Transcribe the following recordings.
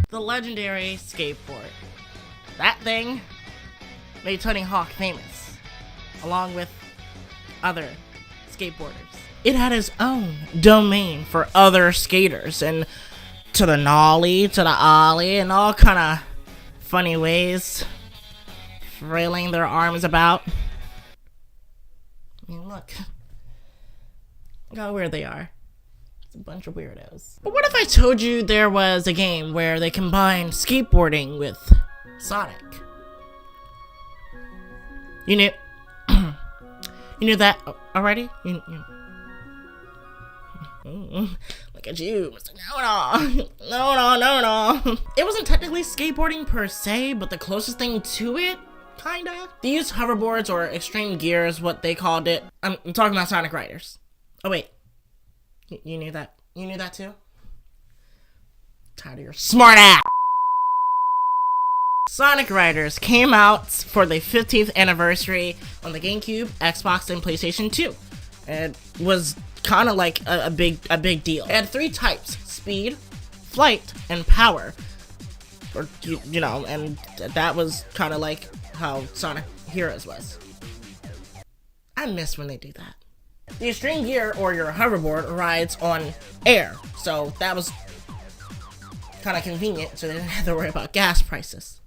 The legendary skateboard. That thing made Tony Hawk famous, along with other skateboarders. It had its own domain for other skaters, and to the nollie, to the ollie, and all kind of funny ways, flailing their arms about. I mean, look how weird they are. It's a bunch of weirdos. But what if I told you there was a game where they combined skateboarding with Sonic? You knew you knew that already? Look at you, Mr. Know-it-all. No. It wasn't technically skateboarding per se, but the closest thing to it, kinda. They used hoverboards, or extreme gear is what they called it. I'm talking about Sonic Riders. Oh wait, you knew that? You knew that too? Tired of your smart ass. Sonic Riders came out for the 15th anniversary on the GameCube, Xbox, and PlayStation 2. It was kind of like a big deal. It had 3 types: speed, flight, and power. Or you know, and that was kind of like how Sonic Heroes was. I miss when they do that. The extreme gear, or your hoverboard, rides on air, so that was kind of convenient, so they didn't have to worry about gas prices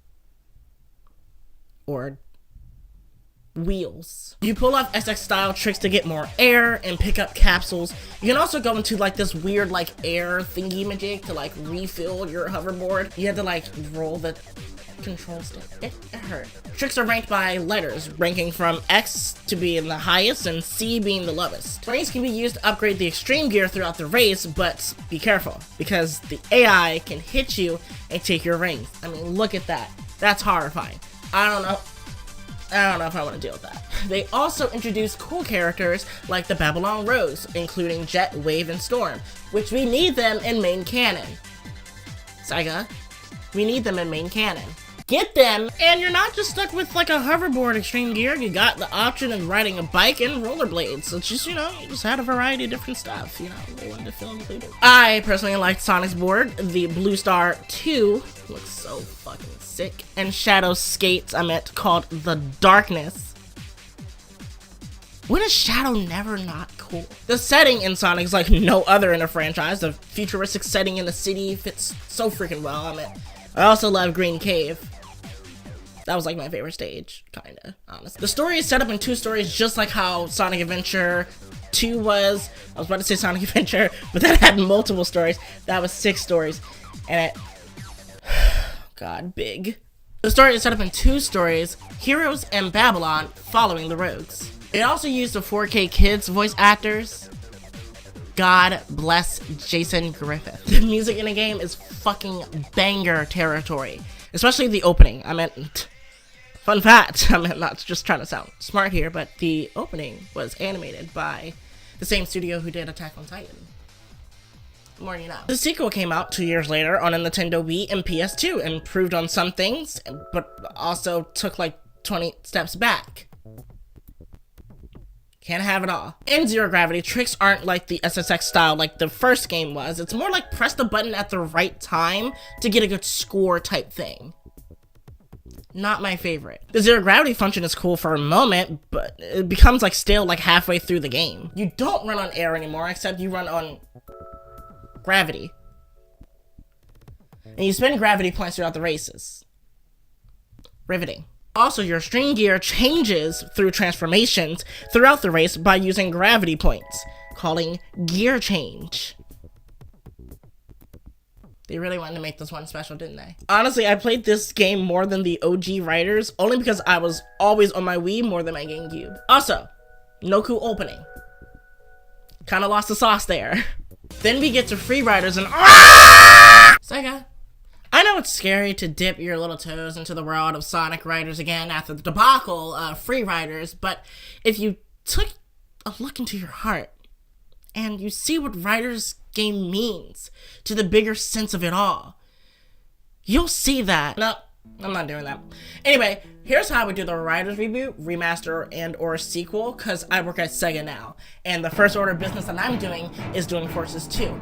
or wheels. You pull off SX style tricks to get more air and pick up capsules. You can also go into like this weird like air thingy majig to like refill your hoverboard. You had to like roll the control stick. It hurt. Tricks are ranked by letters, ranking from X to being the highest and C being the lowest. Rings can be used to upgrade the extreme gear throughout the race, but be careful, because the AI can hit you and take your rings. I mean, look at that. That's horrifying. I don't know if I want to deal with that. They also introduced cool characters like the Babylon Rose, including Jet, Wave, and Storm, which we need them in main canon. Sega, we need them in main canon. Get them, and you're not just stuck with like a hoverboard extreme gear. You got the option of riding a bike and rollerblades. So it's just, you know, you just had a variety of different stuff, you know, they wanted to fill included. I personally liked Sonic's board. The Blue Star 2 looks so fucking sick. And Shadow Skates, called the Darkness. When is Shadow never not cool? The setting in Sonic is like no other in the franchise. The futuristic setting in the city fits so freaking well. I also love Green Cave. That was like my favorite stage, kinda, honestly. The story is set up in 2 stories, just like how Sonic Adventure 2 was. I was about to say Sonic Adventure, but that had multiple stories. That was 6 stories. And God, big. The story is set up in 2 stories, Heroes and Babylon, following the rogues. It also used the 4K Kids voice actors. God bless Jason Griffith. The music in the game is fucking banger territory. Especially the opening. Fun fact, I'm not just trying to sound smart here, but the opening was animated by the same studio who did Attack on Titan. The more you know. The sequel came out 2 years later on a Nintendo Wii and PS2, and improved on some things, but also took like 20 steps back. Can't have it all. In Zero Gravity, tricks aren't like the SSX style like the first game was. It's more like press the button at the right time to get a good score type thing. Not my favorite. The Zero Gravity function is cool for a moment, but it becomes like stale like halfway through the game. You don't run on air anymore, except you run on gravity. And you spend gravity points throughout the races. Riveting. Also, your string gear changes through transformations throughout the race by using gravity points, calling gear change. They really wanted to make this one special, didn't they? Honestly, I played this game more than the OG Riders, only because I was always on my Wii more than my GameCube. Also, no cool opening. Kinda lost the sauce there. Then we get to Free Riders and Sega. I know it's scary to dip your little toes into the world of Sonic Riders again after the debacle of Free Riders, but if you took a look into your heart and you see what Riders game means to the bigger sense of it all, you'll see that. No, I'm not doing that. Anyway, here's how I would do the Riders reboot, remaster, and or sequel, because I work at Sega now, and the first order of business that I'm doing is doing Forces 2.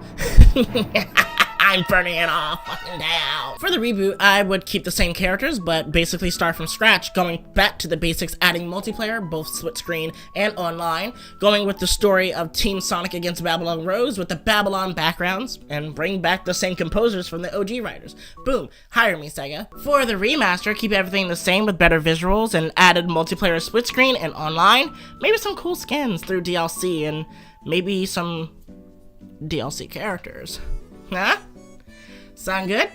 I'm burning it all fucking down. For the reboot, I would keep the same characters, but basically start from scratch, going back to the basics, adding multiplayer, both split screen and online, going with the story of Team Sonic against Babylon Rose with the Babylon backgrounds, and bring back the same composers from the OG writers. Boom, hire me, Sega. For the remaster, keep everything the same with better visuals and added multiplayer split screen and online, maybe some cool skins through DLC, and maybe some DLC characters. Huh? Sound good?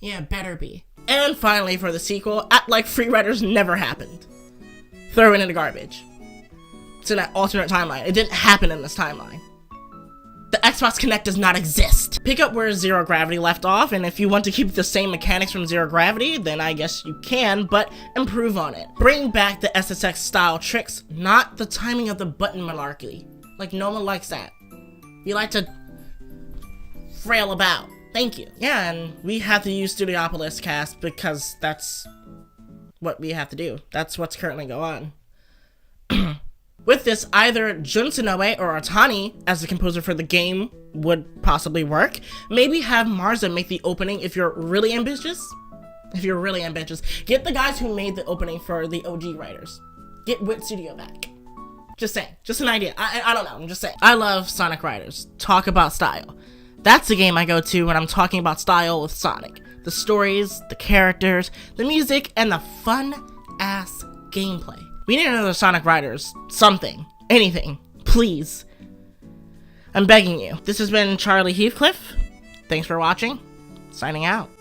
Yeah, better be. And finally, for the sequel, act like Free Riders never happened. Throw it in the garbage. It's in that alternate timeline. It didn't happen in this timeline. The Xbox Kinect does not exist. Pick up where Zero Gravity left off, and if you want to keep the same mechanics from Zero Gravity, then I guess you can, but improve on it. Bring back the SSX style tricks, not the timing of the button malarkey. Like, no one likes that. You like to frail about. Thank you. Yeah, and we have to use Studiopolis cast because that's what we have to do. That's what's currently going on. With this, either Jun Sonoe or Otani as the composer for the game would possibly work. Maybe have Marza make the opening if you're really ambitious. Get the guys who made the opening for the OG writers. Get Wit Studio back. Just saying. Just an idea. I don't know. I'm just saying. I love Sonic Riders. Talk about style. That's the game I go to when I'm talking about style with Sonic. The stories, the characters, the music, and the fun-ass gameplay. We need another Sonic Riders. Something. Anything. Please. I'm begging you. This has been Charlie Heathcliff. Thanks for watching. Signing out.